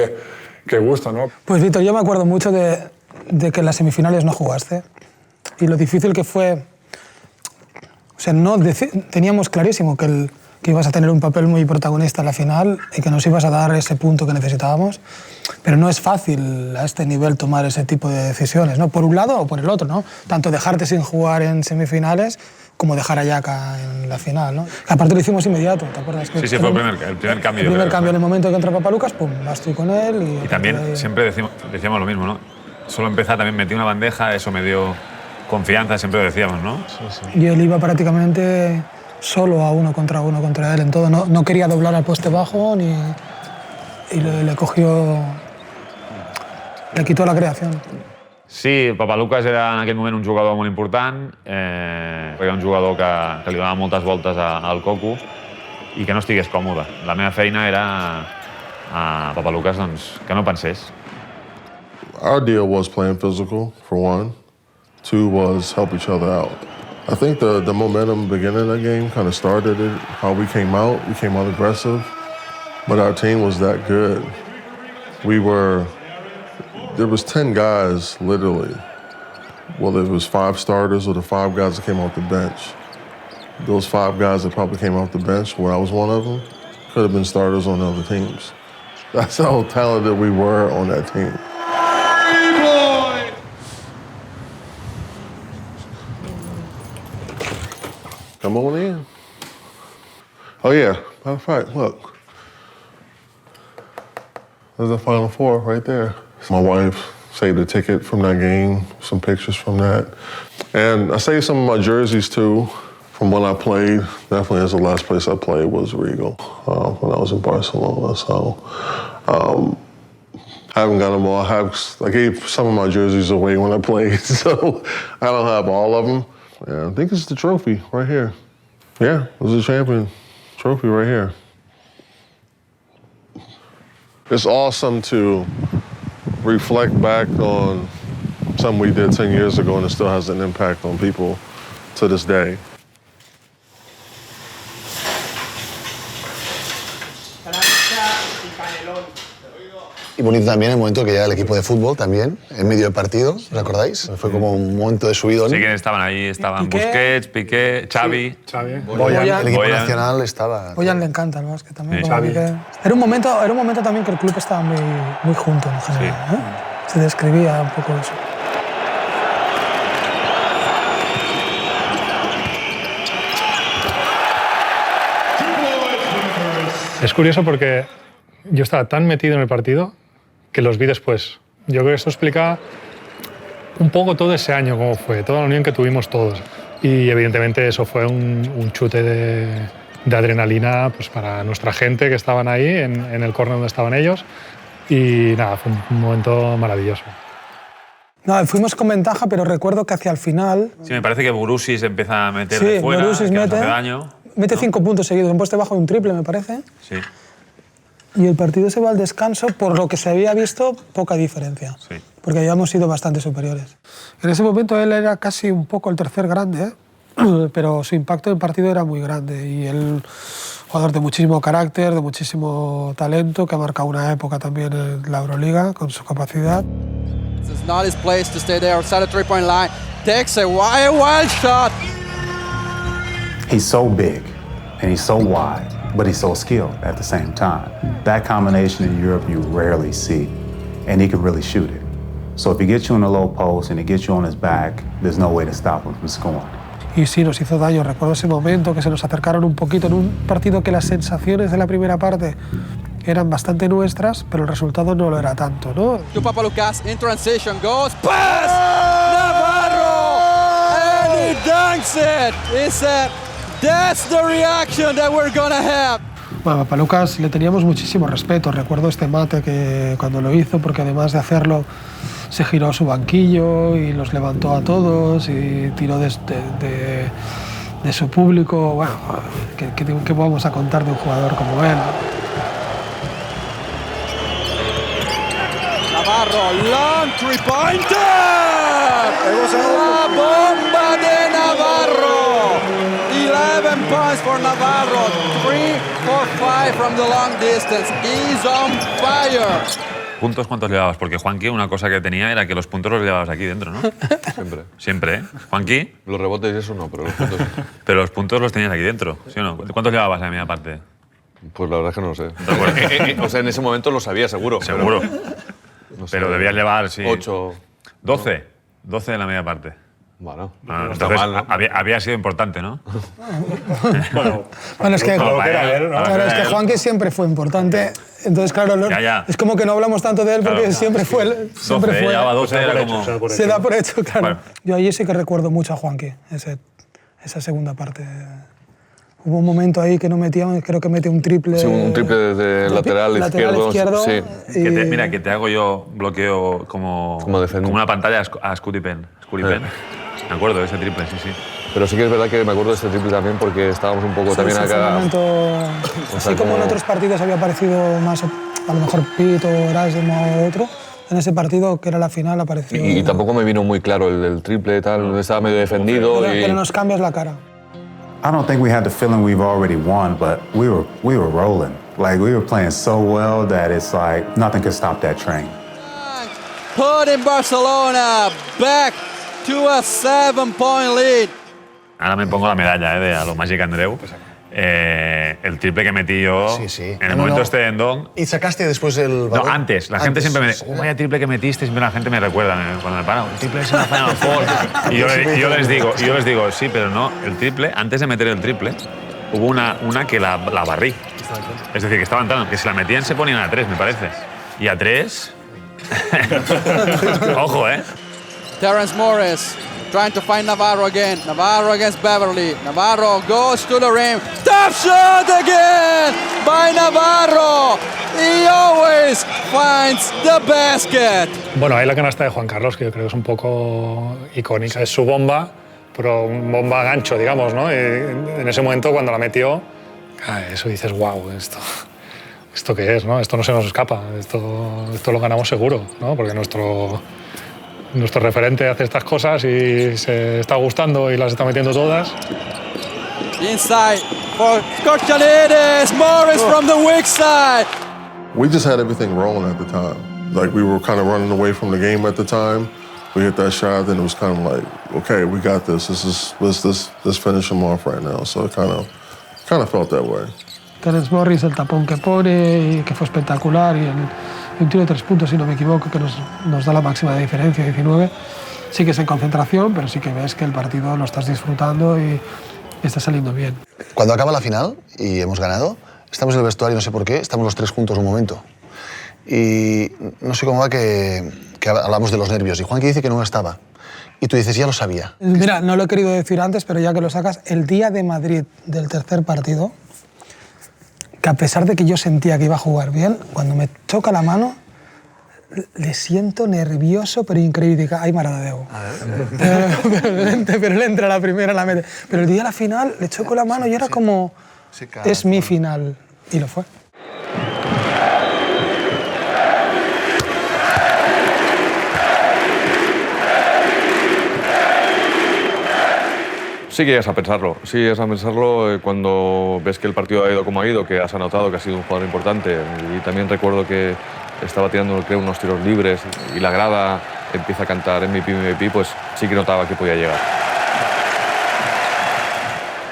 que gusta, ¿no? Pues Víctor, yo me acuerdo mucho de que en las semifinales no jugaste y lo difícil que fue. O sea, teníamos clarísimo que ibas a tener un papel muy protagonista en la final y que nos ibas a dar ese punto que necesitábamos, pero no es fácil a este nivel tomar ese tipo de decisiones, ¿no? Por un lado o por el otro, ¿no? Tanto dejarte sin jugar en semifinales como dejar a Yaka en la final, ¿no? Aparte lo hicimos inmediato, ¿te acuerdas? Sí, fue el primer cambio. El primer cambio en el momento que entra Papalucas, pum, vas tú con él. Y también siempre decíamos lo mismo, ¿no? Solo empezar, también metí una bandeja, eso me dio confianza, siempre lo decíamos, ¿no? Sí. Y él iba prácticamente solo a uno contra él en todo. No quería doblar al poste bajo y le cogió... Le quitó la creación. Sí, Papalucas era en aquell moment un jugador molt important, era un jugador que li donava moltes voltes al Cocu i que no estigués còmode. La meva feina era a Papalucas doncs, que no pensés. Our deal was playing physical, for one. 2 was help each other out. I think the momentum beginning of the game kind of started it, how we came out aggressive, but our team was that good. There was 10 guys, literally. Well, it was 5 starters or the 5 guys that came off the bench. Those 5 guys that probably came off the bench, where I was one of them, could have been starters on other teams. That's how talented we were on that team. Come on in. Oh yeah, matter of fact, look. There's the Final Four right there. My wife saved a ticket from that game, some pictures from that. And I saved some of my jerseys too, from when I played. Definitely as the last place I played was Regal, when I was in Barcelona. So I haven't got them all. I gave some of my jerseys away when I played, so I don't have all of them. Yeah, I think it's the trophy right here. Yeah, it was a champion trophy right here. It's awesome to reflect back on something we did 10 years ago and it still has an impact on people to this day. Y bonito también el momento que llega el equipo de fútbol también, en medio del partido, ¿os acordáis? Fue como un momento de subidón. Sí, que estaban ahí, estaban Busquets, Piqué, Xavi. Boyan, el equipo nacional estaba... Boyan le encanta el básquet también. Sí. Era un momento también que el club estaba muy junto en general. Sí. Se describía un poco eso. Es curioso porque yo estaba tan metido en el partido que los vi después. Yo creo que esto explica un poco todo ese año, cómo fue, toda la unión que tuvimos todos. Y evidentemente eso fue un chute de adrenalina pues, para nuestra gente que estaban ahí, en el córner donde estaban ellos. Y nada, fue un momento maravilloso. No, fuimos con ventaja, pero recuerdo que hacia el final... Sí, me parece que Borussia se empieza a meter de fuera, Borussia que nos hace daño. Mete 5 puntos seguidos, en poste bajo de un triple, me parece. Sí. Y el partido se va al descanso, por lo que se había visto, poca diferencia. Sí. Porque habíamos sido bastante superiores. En ese momento él era casi un poco el tercer grande, pero su impacto en el partido era muy grande. Y él, jugador de muchísimo carácter, de muchísimo talento, que ha marcado una época también en la Euroliga con su capacidad. This is not his place to stay there outside the three-point line. Takes a wild shot. He's so big and he's so wide, but he's so skilled at the same time. That combination in Europe you rarely see, and he can really shoot it. So if he gets you in a low post and he gets you on his back, there's no way to stop him from scoring. Y sí, nos hizo daño. Recuerdo ese momento que se nos acercaron un poquito en un partido que las sensaciones de la primera parte eran bastante nuestras, pero el resultado no lo era tanto, ¿no? To Papaloukas in transition goes pass Navarro and he dunks it. He said, "That's the reaction that we're gonna have." Bueno, a Papaloukas le teníamos muchísimo respeto. Recuerdo este mate que cuando lo hizo, porque además de hacerlo se giró a su banquillo y los levantó a todos y tiró de su público. Bueno, ¿qué vamos a contar de un jugador como él? Navarro, long three-pointer! La bomba de Navarro! 11 points for Navarro, 3 for 5 from the long distance. He's on fire! ¿Puntos cuántos llevabas? Porque Juanqui, una cosa que tenía era que los puntos los llevabas aquí dentro, ¿no? Siempre. Siempre, ¿eh? Juanqui. Los rebotes y eso no, pero los puntos sí. Pero los puntos los tenías aquí dentro, ¿sí o no? ¿Cuántos llevabas en la media parte? Pues la verdad es que no lo sé. O sea, en ese momento lo sabía, seguro. Seguro. No sé, pero debías llevar, sí. 8. 12. 12 en la media parte. Bueno, no está entonces mal, ¿no? había sido importante, ¿no? Bueno, es que, es que Juanqui siempre fue importante. Entonces, claro, es como que no hablamos tanto de él porque siempre fue. Llevaba 12, era como... Se da por hecho, claro. Bueno. Yo allí sí que recuerdo mucho a Juanqui, esa segunda parte. Hubo un momento ahí que no metíamos, creo que mete un triple. Sí, un triple de lateral izquierdo. Sí. Mira, que te hago yo bloqueo como una pantalla a Scottie Penn. Me acuerdo de ese triple, sí. Pero sí que es verdad que me acuerdo de este triple también porque estábamos un poco también acá. Momento, así como en otros partidos había aparecido más, a lo mejor Pete o Erasmo o otro, en ese partido que era la final apareció. Y tampoco me vino muy claro el triple, tal, estaba medio defendido. Pero nos cambias la cara. I don't think we had the feeling we've already won, but we were rolling. Like we were playing so well that it's like nothing could stop that train. Putting Barcelona back to a 7-point lead. Ahora me pongo la medalla de a lo Magic Andreu. El triple que metí yo en el momento este de Endon. ¿Y sacaste después el balón? No, antes. La gente siempre me dice, vaya triple que metiste, siempre la gente me recuerda. Cuando me paran, el triple es una Final Four. Y yo les digo, sí, pero no, el triple, antes de meter el triple, hubo una que la barrí. Es decir, que estaba entrando, que si la metían se ponían a 3, me parece. Y a 3... Ojo, Terrence Morris trying to find Navarro again. Navarro against Beverly. Navarro goes to the rim. Top shot again by Navarro. He always finds the basket. Bueno, hay la canasta de Juan Carlos, que yo creo que es un poco icónica. Es su bomba, pero un bomba gancho, digamos, ¿no? Y en ese momento, cuando la metió, eso dices, wow, ¿esto qué es, no? Esto no se nos escapa, esto lo ganamos seguro, ¿no? Porque nuestro referente hace estas cosas y se está gustando y las está metiendo todas. Inside for Skorchanides, Morris from the weak side. we just had everything rolling at the time. Like we were kind of running away from the game at the time. We hit that shot, then it was kind of like, okay, we got this. Let's finish them off right now. So it kind of felt that way. Terence Morris, el tapón que pone, que fue espectacular, y un tiro de 3 puntos, si no me equivoco, que nos da la máxima de diferencia, 19. Sí que es en concentración, pero sí que ves que el partido lo estás disfrutando y está saliendo bien. Cuando acaba la final y hemos ganado, estamos en el vestuario, no sé por qué, estamos los tres juntos un momento. Y no sé cómo va que hablamos de los nervios. Y Juanqui dice que no estaba. Y tú dices, ya lo sabía. Mira, no lo he querido decir antes, pero ya que lo sacas, el día de Madrid del tercer partido, que a pesar de que yo sentía que iba a jugar bien, cuando me choca la mano, le siento nervioso, pero increíble. Ay, mare de Déu. Pero él entra a la primera, la mete. Pero el día de la final le choco la mano y era como, es mi final. Y lo fue. Sí que llegas a pensarlo, cuando ves que el partido ha ido como ha ido, que has anotado que has sido un jugador importante. Y también recuerdo que estaba tirando, creo, unos tiros libres y la grada empieza a cantar MVP, pues sí que notaba que podía llegar.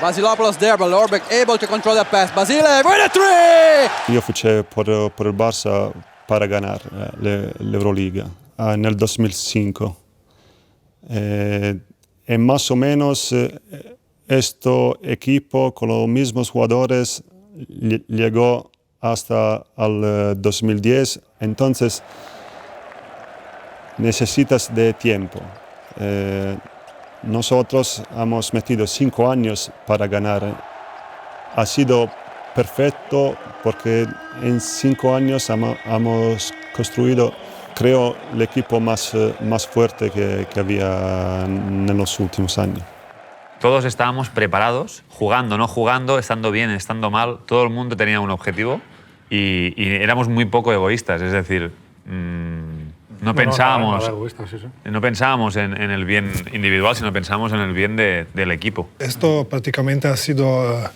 Vasilopoulos there, but Lorbeck able to control the pass. Basile with a three! Io feci per il Barça para ganar l'Euroliga nel 2005. Y más o menos este equipo con los mismos jugadores llegó hasta el 2010, entonces necesitas de tiempo. Nosotros hemos metido 5 años para ganar. Ha sido perfecto porque en 5 años hemos construido, creo, el equipo más fuerte que había en los últimos años. Todos estábamos preparados, jugando, no jugando, estando bien, estando mal. Todo el mundo tenía un objetivo y éramos muy poco egoístas. Es decir, no pensábamos en el bien individual, sino pensábamos en el bien del equipo. Esto prácticamente ha sido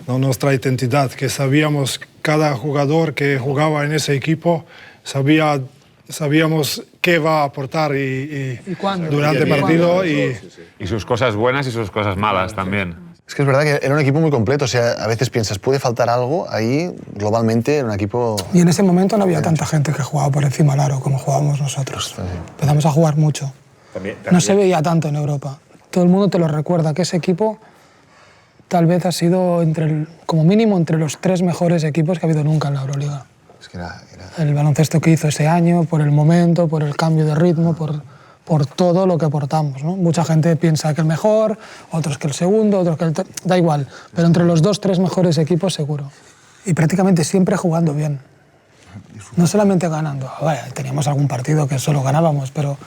nuestra identidad, que sabíamos cada jugador que jugaba en ese equipo, sabíamos qué va a aportar y durante el partido. Y sus cosas buenas y sus cosas malas también. Es que es verdad que era un equipo muy completo. O sea, a veces piensas, puede faltar algo. Ahí, globalmente, era un equipo... Y en ese momento no había tanta gente que jugaba por encima del aro como jugábamos nosotros. Empezamos a jugar mucho. No se veía tanto en Europa. Todo el mundo te lo recuerda, que ese equipo tal vez ha sido, como mínimo, entre los 3 mejores equipos que ha habido nunca en la Euroliga. Es que era... El baloncesto que hizo ese año, por el momento, por el cambio de ritmo, por todo lo que aportamos, ¿no? Mucha gente piensa que el mejor, otros que el segundo, otros que el... Da igual, pero entre los 2-3 mejores equipos seguro. Y prácticamente siempre jugando bien. No solamente ganando. Vale, teníamos algún partido que solo ganábamos, pero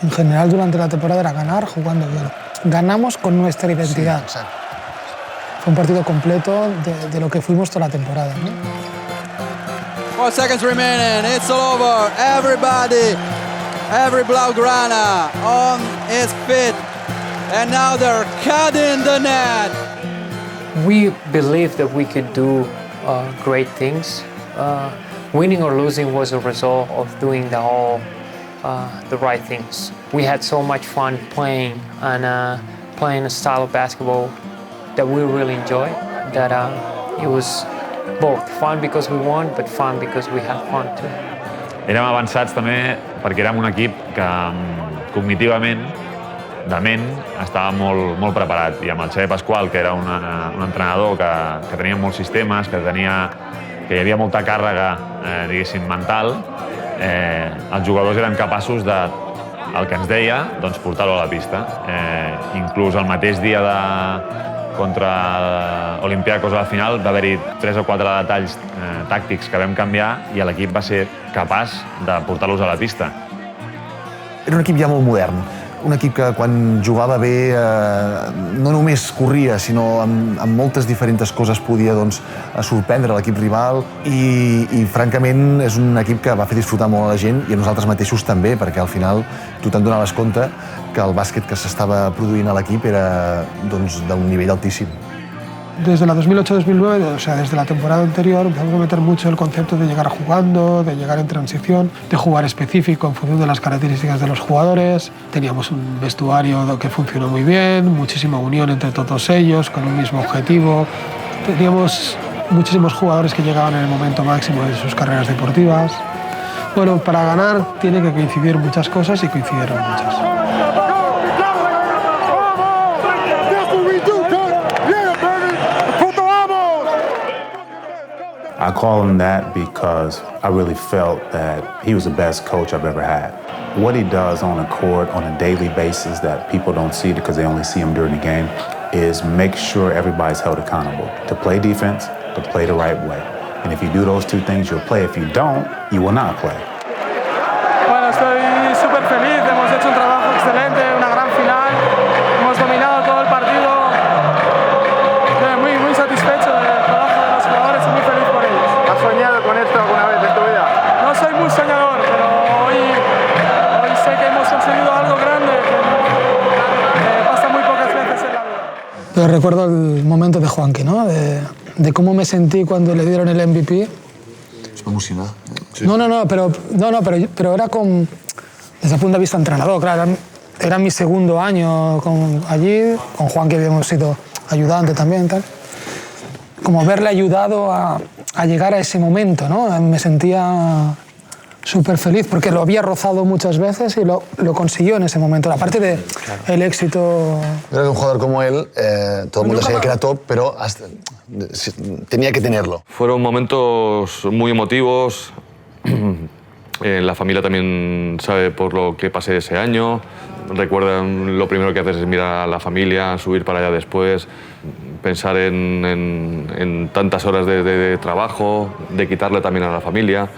en general durante la temporada era ganar jugando bien. Ganamos con nuestra identidad. Sí, exacto. Fue un partido completo de lo que fuimos toda la temporada, ¿no? 4 seconds remaining, it's all over. Every Blaugrana on his feet. And now they're cutting the net. We believed that we could do great things. Winning or losing was a result of doing the right things. We had so much fun playing and playing a style of basketball that we really enjoy. That it was both fun because we won, but fun because we had fun too. Érem avançats també perquè érem un equip que cognitivament, de ment, estava molt preparat. I amb el Xavier Pasqual, que era un entrenador que tenia molts sistemes, que hi havia molta càrrega, diguéssim, mental, els jugadors eren capaços de, el que ens deia, doncs portar-ho a la pista. Inclús el mateix dia contra Olympiacos a la final va haver-hi 3 o 4 detalls tàctics que vam canviar i l'equip va ser capaç de portar-los a la pista. Era un equip ja molt modern, un equip que quan jugava bé no només corria, sinó amb moltes diferents coses podia sorprendre l'equip rival i francament és un equip que va fer disfrutar molt a la gent i a nosaltres mateixos també, perquè al final tu te'n donaves compte que el bàsquet que s'estava produint a l'equip era d'un nivell altíssim. Desde la 2008-2009, o sea, desde la temporada anterior, empezamos a meter mucho el concepto de llegar jugando, de llegar en transición, de jugar específico en función de las características de los jugadores. Teníamos un vestuario que funcionó muy bien, muchísima unión entre todos ellos, con un mismo objetivo. Teníamos muchísimos jugadores que llegaban en el momento máximo de sus carreras deportivas. Bueno, para ganar tiene que coincidir muchas cosas y coincidieron muchas. I call him that because I really felt that he was the best coach I've ever had. What he does on the court on a daily basis that people don't see because they only see him during the game is make sure everybody's held accountable to play defense, to play the right way. And if you do those two things, you'll play. If you don't, you will not play. Bueno, estoy súper feliz. Hemos hecho un trabajo excelente, una gran final. Hemos dominado todo el partido. Estoy muy satisfecho del trabajo de los jugadores y muy feliz por ellos. ¿Has soñado con esto alguna vez en tu vida? No soy muy soñador, pero hoy sé que hemos conseguido algo grande que pasa muy pocas veces en la vida. Yo recuerdo el momento de Juanqui, ¿no? De cómo me sentí cuando le dieron el MVP. Emocionado. Sí. Pero era desde el punto de vista entrenador, claro, era mi segundo año allí, con Juan que habíamos sido ayudante también, tal. Como verle ayudado a llegar a ese momento, ¿no? Me sentía súper feliz porque lo había rozado muchas veces y lo consiguió en ese momento. Aparte del éxito... Creo que un jugador como él, todo el mundo sabía que era top, pero tenía que tenerlo. Fueron momentos muy emotivos. La familia también sabe por lo que pasé ese año. Recuerdan, lo primero que haces es mirar a la familia, subir para allá después, pensar en tantas horas de trabajo, de quitarle también a la familia.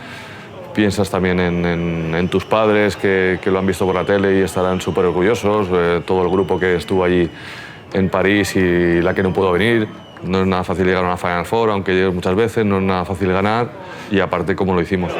Piensas también en tus padres que lo han visto por la tele y estarán súper orgullosos, todo el grupo que estuvo allí en París y la que no pudo venir. No es nada fácil llegar a una Final Four, aunque llegues muchas veces, no es nada fácil ganar y aparte cómo lo hicimos.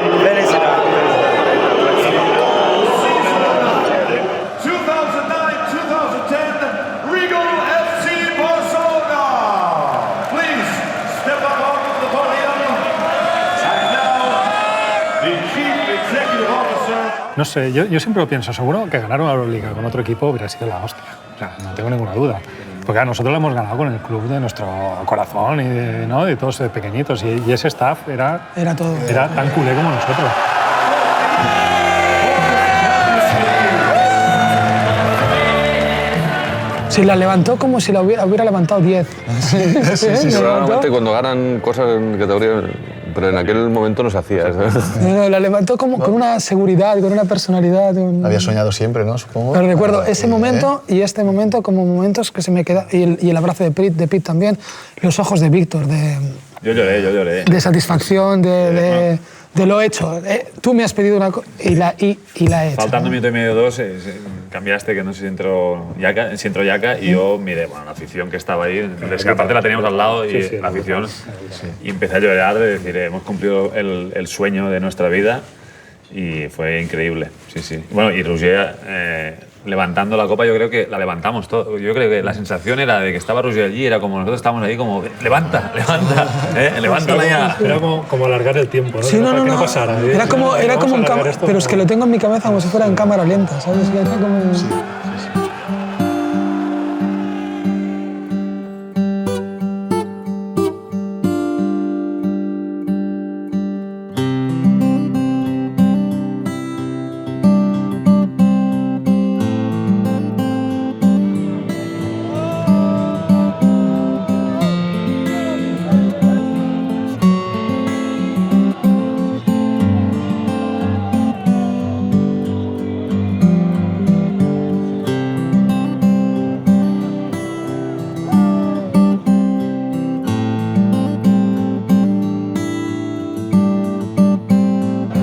No sé, yo siempre lo pienso, seguro que ganar una Euroliga con otro equipo hubiera sido la hostia, o sea, no tengo ninguna duda. Porque nosotros lo hemos ganado con el club de nuestro corazón y de todos de pequeñitos y ese staff era tan culé como nosotros. Si la levantó como si la hubiera levantado 10. Sí, normalmente cuando ganan cosas en categoría... Pero en aquel momento no se hacía. No, la levantó como con una seguridad, con una personalidad. Había soñado siempre, ¿no? Supongo. Pero recuerdo ese momento y este momento como momentos que se me quedan. Y el abrazo de Pete también, los ojos de Víctor. Yo lloré. De satisfacción, de lo hecho. Tú me has pedido una cosa y la he hecho. Faltando un minuto y medio, dos, cambiaste, que no sé si entró Yaka y yo miré, la afición que estaba ahí, es que aparte la teníamos al lado y la afición, y empecé a llorar de decir, hemos cumplido el sueño de nuestra vida y fue increíble, sí. Bueno, y Roger levantando la copa, yo creo que la levantamos todo. Yo creo que la sensación era de que estaba Roger allí, era como nosotros estábamos ahí como, levántala ya. Era como alargar el tiempo, ¿no? Sí, para que no pasara. Era como en cámara, pero es que lo tengo en mi cabeza como si fuera en cámara lenta, ¿sabes? Era como... Sí.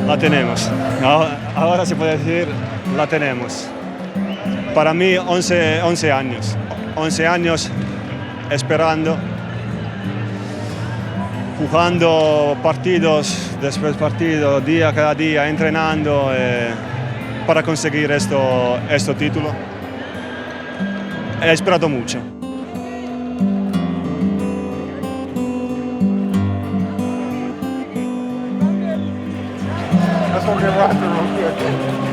La tenemos. Ahora se puede decir, la tenemos. Para mí, 11 años. 11 años esperando, jugando partidos después partido, cada día, entrenando para conseguir este título. He esperado mucho. after real quick.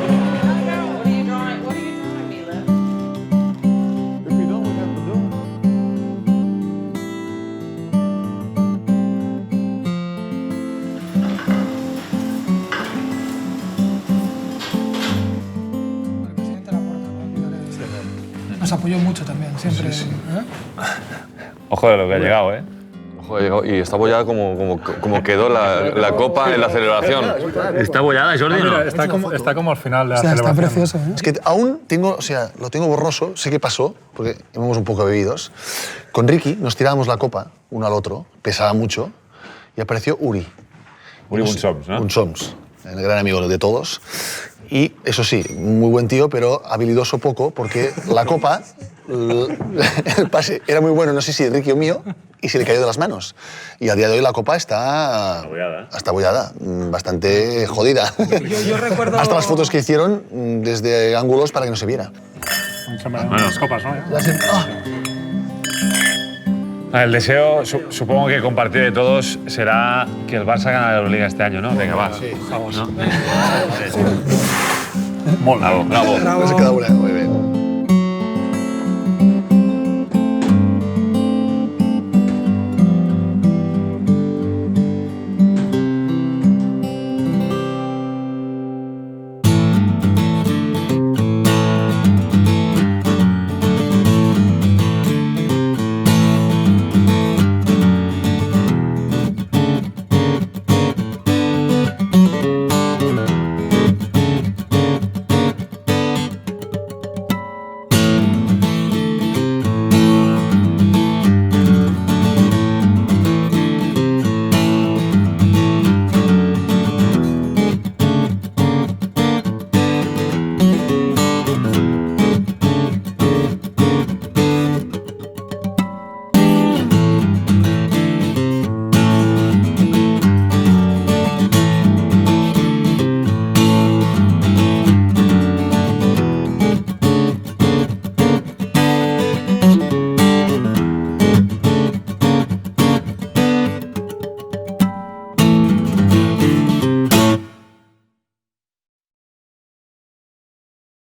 Nos apoyó mucho también, siempre. Sí, sí. ¿Eh? Ojo de lo que ha llegado, ¿eh? Ojo, ha llegado. Y está bollada como quedó la copa en la celebración. ¿Está bollada, Jordi? Mira, está como al final de la O sea, está celebración. precioso, ¿eh? Es que aún tengo, o sea, lo tengo borroso, sé qué pasó, porque íbamos un poco bebidos. Con Ricky nos tirábamos la copa uno al otro, pesaba mucho, y apareció Uri. Uri Bunsoms, ¿no? Bunsoms, el gran amigo de todos. Y, eso sí, muy buen tío, pero habilidoso poco, porque la copa, el pase era muy bueno, no sé si de Ricky o mío, y se le cayó de las manos. Y a día de hoy la copa está bollada, bastante jodida. Yo recuerdo... Hasta las fotos que hicieron desde ángulos para que no se viera. Bueno, las copas, ¿no? El deseo, supongo que compartido de todos, será que el Barça gane la Euroliga este año, ¿no? Venga, va. Sí, vamos. ¿No? Bravo, bravo. No se queda una, muy bien.